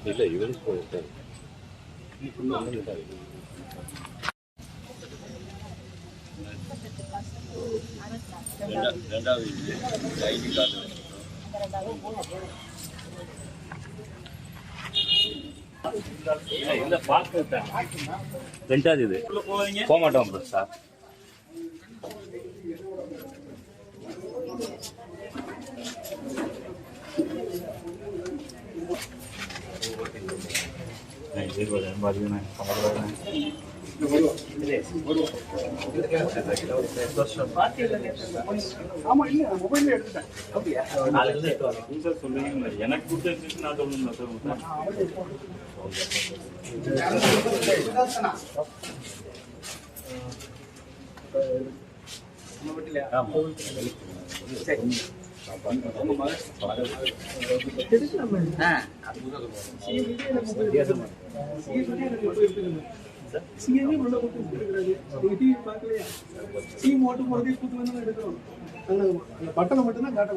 இல்ல இவருக்கு ரெண்டாவது ஐடி கார்டு இல்ல பார்க்க ரெண்டாவது இது போக மாட்டோம் சார். எனக்கு கொடுத்து நான் சொல்லணும். பட்டனை மட்டும் தான் காட்ட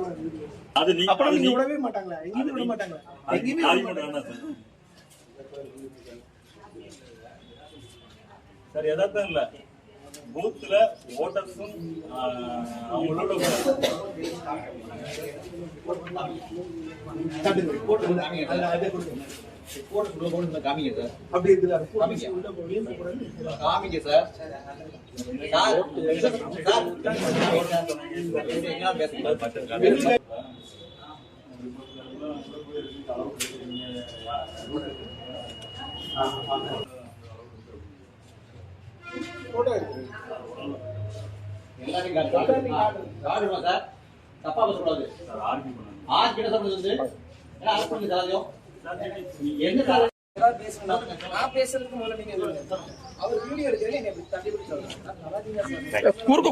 விடவே மாட்டாங்களா? எங்கேயுமே விட மாட்டாங்களா? சார் எதார்த்தம் இல்ல, பூத்துல ஓட்டர்ஸும் அவங்களோட காமிங்க சார். அப்படி இருக்குல்ல, காமிங்க சார். தப்பா பேசக்கூடாது. ஆர்கிட்ட சொல்றது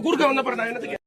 குறுக்க வந்த நான் என்னத்துக்கு